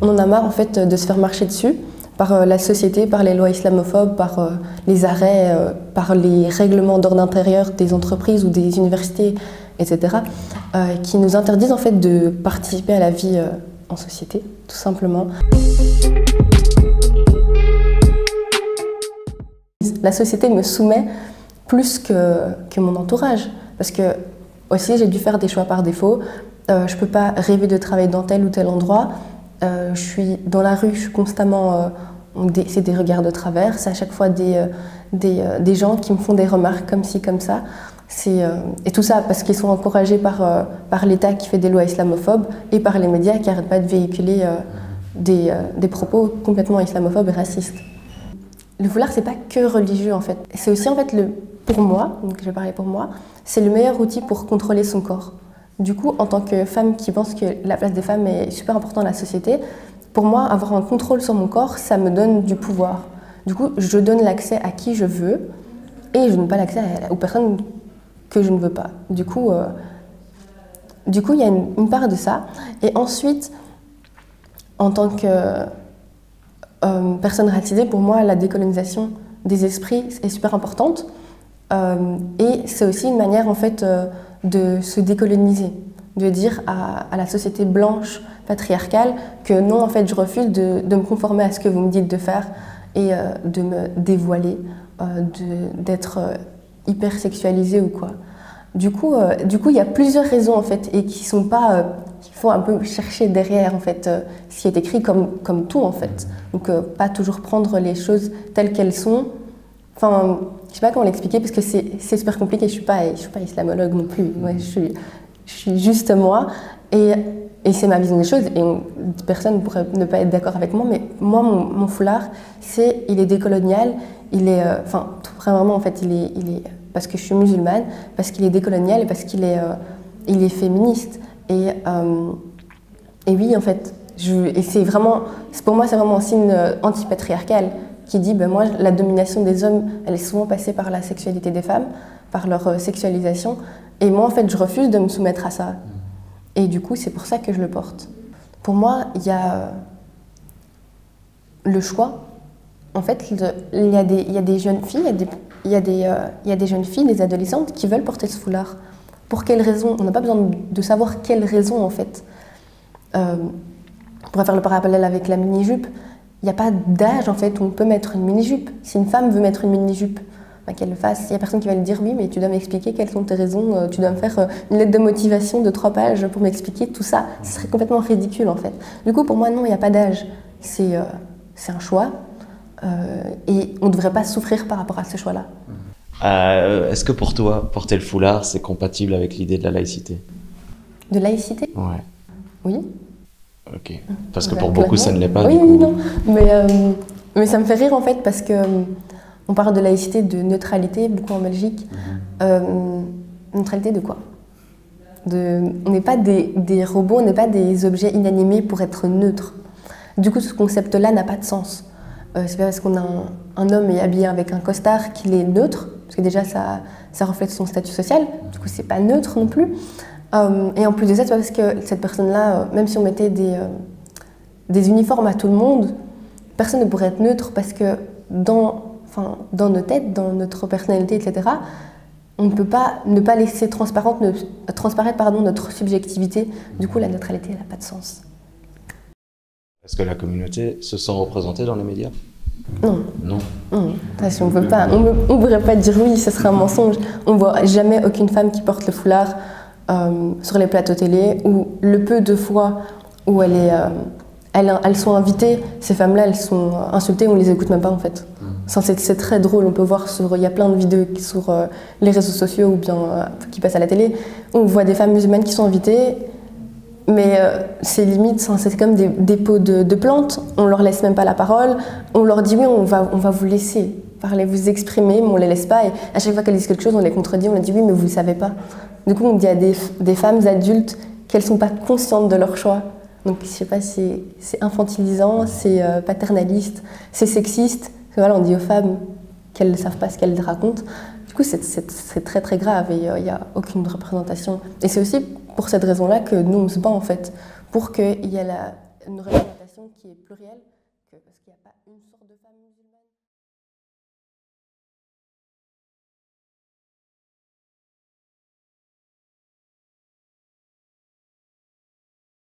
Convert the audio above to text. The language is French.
On en a marre en fait de se faire marcher dessus par la société, par les lois islamophobes, par les arrêts, par les règlements d'ordre intérieur des entreprises ou des universités, etc., qui nous interdisent en fait de participer à la vie en société, tout simplement. La société me soumet plus que mon entourage, parce que aussi j'ai dû faire des choix par défaut. Je ne peux pas rêver de travailler dans tel ou tel endroit. Je suis dans la rue, je suis constamment... c'est des regards de travers, c'est à chaque fois des gens qui me font des remarques comme ci, comme ça. Et tout ça parce qu'ils sont encouragés par l'État qui fait des lois islamophobes et par les médias qui n'arrêtent pas de véhiculer des propos complètement islamophobes et racistes. Le foulard, c'est pas que religieux en fait. C'est aussi en fait, pour moi, donc je vais parler pour moi, c'est le meilleur outil pour contrôler son corps. Du coup, en tant que femme qui pense que la place des femmes est super importante dans la société, pour moi, avoir un contrôle sur mon corps, ça me donne du pouvoir. Du coup, je donne l'accès à qui je veux et je ne donne pas l'accès aux personnes que je ne veux pas. Du coup, il y a une part de ça. Et ensuite, en tant que personne racisée, pour moi, la décolonisation des esprits est super importante. Et c'est aussi une manière, en fait, de se décoloniser, de dire à la société blanche, patriarcale, que non, en fait, je refuse de me conformer à ce que vous me dites de faire et de me dévoiler, d'être hyper sexualisée ou quoi. Du coup, il y a plusieurs raisons, en fait, et qui sont pas... qu'il faut un peu chercher derrière, en fait, ce qui est écrit comme tout, en fait. Donc, pas toujours prendre les choses telles qu'elles sont. Enfin, je sais pas comment l'expliquer, parce que c'est super compliqué. Je suis pas islamologue non plus. Moi, je suis juste moi. Et c'est ma vision des choses. Et personne ne pourrait ne pas être d'accord avec moi. Mais moi, mon foulard, il est décolonial. Il est... vraiment, en fait, il est parce que je suis musulmane, parce qu'il est décolonial et parce qu'il est féministe. Et oui, en fait, pour moi, c'est vraiment un signe antipatriarcal qui dit, moi, la domination des hommes, elle est souvent passée par la sexualité des femmes, par leur sexualisation. Et moi, en fait, je refuse de me soumettre à ça. Et du coup, c'est pour ça que je le porte. Pour moi, il y a le choix. En fait, il y a des jeunes filles, il y a des jeunes filles, des adolescentes qui veulent porter ce foulard. Pour quelles raisons? On n'a pas besoin de savoir quelles raisons, en fait. On pourrait faire le parallèle avec la mini-jupe. Il n'y a pas d'âge, en fait, où on peut mettre une mini-jupe. Si une femme veut mettre une mini-jupe, qu'elle le fasse. Il n'y a personne qui va lui dire oui, mais tu dois m'expliquer quelles sont tes raisons, tu dois me faire une lettre de motivation de 3 pages pour m'expliquer tout ça. Ce serait complètement ridicule, en fait. Du coup, pour moi, non, il n'y a pas d'âge. C'est un choix et on ne devrait pas souffrir par rapport à ce choix-là. Est-ce que pour toi, porter le foulard, c'est compatible avec l'idée de la laïcité? De laïcité? Ouais. Oui. Ok. Parce que pour beaucoup, ça ne l'est pas. Oui, du coup. non. Mais ça me fait rire, en fait, parce que on parle de laïcité, de neutralité, beaucoup en Belgique. Neutralité de quoi? On n'est pas des robots, on n'est pas des objets inanimés pour être neutres. Du coup, ce concept-là n'a pas de sens. C'est pas parce qu'on a un homme est habillé avec un costard qu'il est neutre, parce que déjà, ça reflète son statut social. Du coup, c'est pas neutre non plus. Et en plus de ça, c'est pas parce que cette personne-là, même si on mettait des uniformes à tout le monde, personne ne pourrait être neutre parce que dans nos têtes, dans notre personnalité, etc., on ne peut pas ne pas laisser transparaître notre subjectivité. Du coup, la neutralité, elle n'a pas de sens. Est-ce que la communauté se sent représentée dans les médias? Non. Non. Si on ne pourrait pas dire oui, ce serait un mensonge. On ne voit jamais aucune femme qui porte le foulard sur les plateaux télé, ou le peu de fois où elles sont invitées, ces femmes-là, elles sont insultées, on ne les écoute même pas en fait. C'est très drôle, on peut voir il y a plein de vidéos sur les réseaux sociaux ou bien qui passent à la télé, où on voit des femmes musulmanes qui sont invitées, mais c'est limite, c'est comme des pots de plantes, on leur laisse même pas la parole, on leur dit oui, on va vous laisser parler, vous exprimer, mais on les laisse pas, et à chaque fois qu'elles disent quelque chose, on les contredit, on leur dit oui, mais vous le savez pas. Du coup, on dit à des femmes adultes qu'elles sont pas conscientes de leur choix. Donc, je sais pas, c'est infantilisant, c'est paternaliste, c'est sexiste. Voilà, on dit aux femmes qu'elles ne savent pas ce qu'elles racontent. Du coup, c'est très très grave et il n'y a aucune représentation. Et c'est aussi pour cette raison-là que nous, on se bat en fait, pour qu'il y ait une représentation. population qui est plurielle, parce qu'il n'y a pas une sorte de femme musulmane.